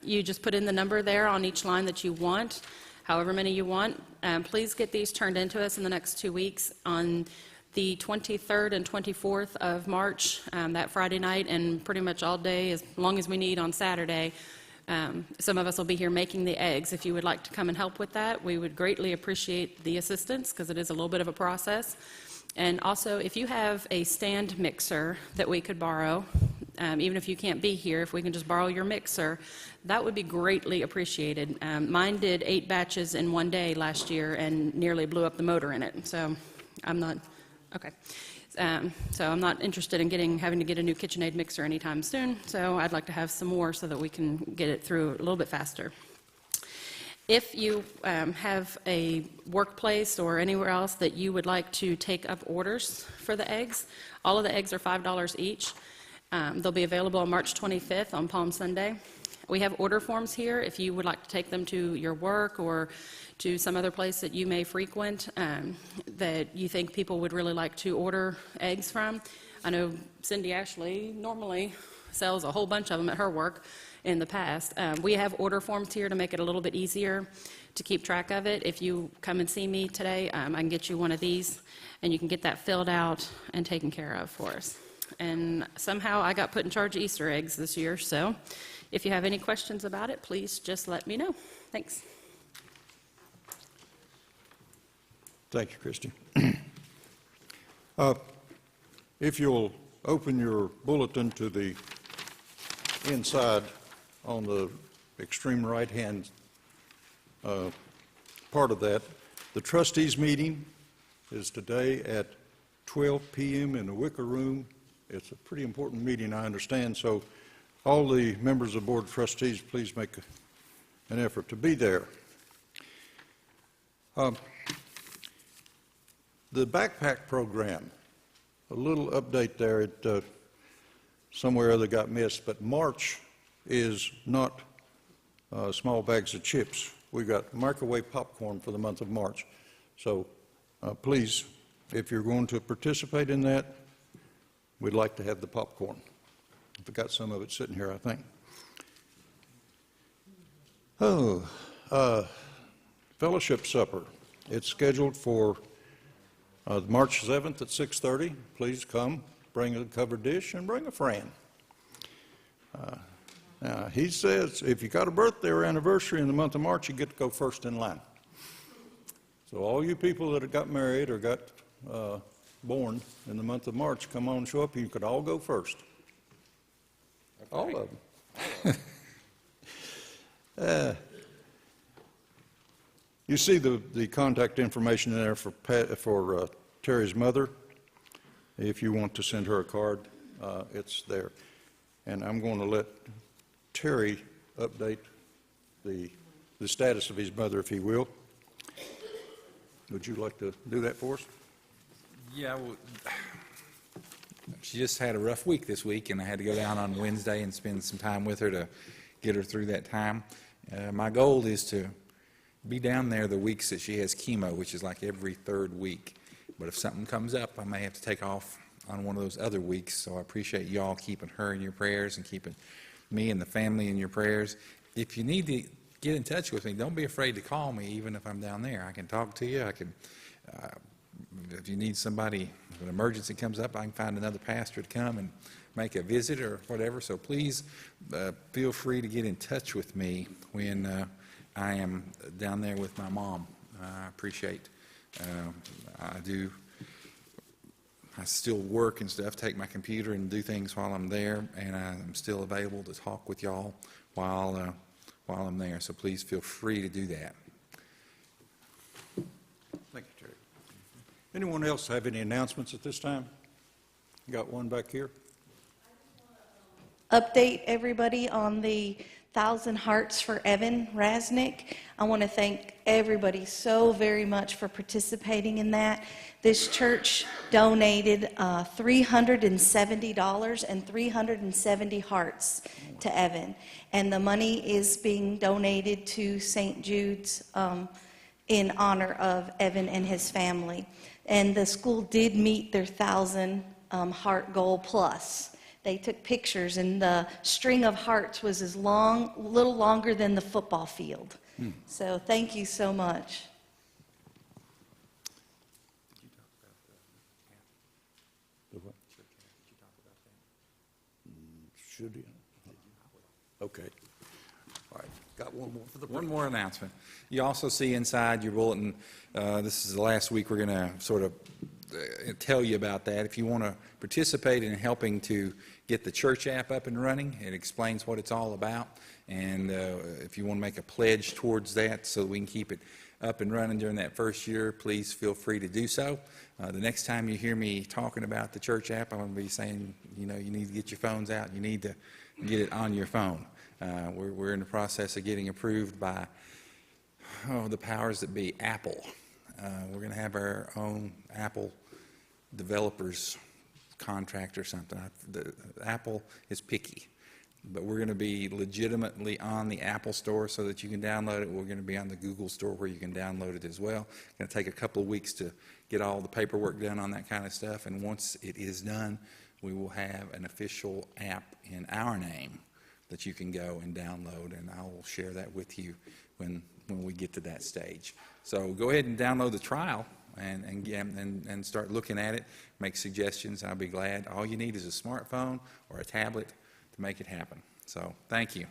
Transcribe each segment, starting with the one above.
You just put in the number there on each line that you want, however many you want. Please get these turned into us in the next 2 weeks. On the 23rd and 24th of March, that Friday night, and pretty much all day, as long as we need on Saturday, some of us will be here making the eggs. If you would like to come and help with that, we would greatly appreciate the assistance, because it is a little bit of a process. And also, if you have a stand mixer that we could borrow, even if you can't be here, if we can just borrow your mixer, that would be greatly appreciated. Mine did 8 batches in one day last year and nearly blew up the motor in it. So I'm not, okay. So I'm not interested in having to get a new KitchenAid mixer anytime soon. So I'd like to have some more so that we can get it through a little bit faster. If you have a workplace or anywhere else that you would like to take up orders for the eggs, all of the eggs are $5 each. They'll be available on March 25th on Palm Sunday. We have order forms here if you would like to take them to your work or to some other place that you may frequent that you think people would really like to order eggs from. I know Cindy Ashley normally sells a whole bunch of them at her work in the past. We have order forms here to make it a little bit easier to keep track of it. If you come and see me today, I can get you one of these, and you can get that filled out and taken care of for us. And somehow I got put in charge of Easter eggs this year, so if you have any questions about it, please just let me know. Thanks. Thank you, Christy. If you'll open your bulletin to the inside on the extreme right-hand part of that, the trustees meeting is today at 12 p.m. in the Wicker Room. It's a pretty important meeting, I understand, so all the members of the Board of Trustees, please make an effort to be there. The backpack program, a little update there. It somewhere or other got missed, but March is not small bags of chips. We've got microwave popcorn for the month of March. So please, if you're going to participate in that, we'd like to have the popcorn. I've got some of it sitting here, I think. Fellowship supper. It's scheduled for March 7th at 6:30. Please come, bring a covered dish, and bring a friend. Now, he says if you got a birthday or anniversary in the month of March, you get to go first in line. So all you people that have got married or got born in the month of March, come on, show up. You could all go first. Okay. All of them. You see the contact information in there for Terry's mother. If you want to send her a card, it's there. And I'm going to let Terry update the status of his mother, if he will. Would you like to do that for us? Yeah, well, she just had a rough week this week, and I had to go down on Wednesday and spend some time with her to get her through that time. My goal is to be down there the weeks that she has chemo, which is like every third week. But if something comes up, I may have to take off on one of those other weeks. So I appreciate y'all keeping her in your prayers and keeping me and the family in your prayers. If you need to get in touch with me, don't be afraid to call me, even if I'm down there. I can talk to you. I can, if you need somebody, if an emergency comes up, I can find another pastor to come and make a visit or whatever. So please feel free to get in touch with me when I am down there with my mom. I appreciate, I still work and stuff, take my computer and do things while I'm there, and I'm still available to talk with y'all while I'm there. So please feel free to do that. Thank you, Terry. Anyone else have any announcements at this time? Got one back here. Update everybody on the 1,000 Hearts for Evan Rasnick. I want to thank everybody so very much for participating in that. This church donated $370 and 370 hearts to Evan. And the money is being donated to St. Jude's in honor of Evan and his family. And the school did meet their 1,000 heart goal plus. they took pictures, and the string of hearts was a little longer than the football field. So thank you so much. The what? Should you? Okay. All right, got one more for the. One more announcement. You also see inside your bulletin, this is the last week we're going to sort of tell you about that. If you want to participate in helping to get the church app up and running, it explains what it's all about. And if you want to make a pledge towards that so we can keep it up and running during that first year, please feel free to do so. The next time you hear me talking about the church app, I'm going to be saying, you know, you need to get your phones out. You need to get it on your phone. We're in the process of getting approved by the powers that be, Apple. We're going to have our own Apple developers contract or something. Apple is picky, but we're going to be legitimately on the Apple Store so that you can download it. We're going to be on the Google Store where you can download it as well. It's going to take a couple of weeks to get all the paperwork done on that kind of stuff, and once it is done, we will have an official app in our name that you can go and download, and I will share that with you when we get to that stage. So go ahead and download the trial and start looking at it, make suggestions. I'll be glad. All you need is a smartphone or a tablet to make it happen. So thank you.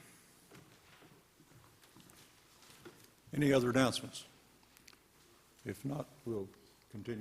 Any other announcements? If not, we'll continue.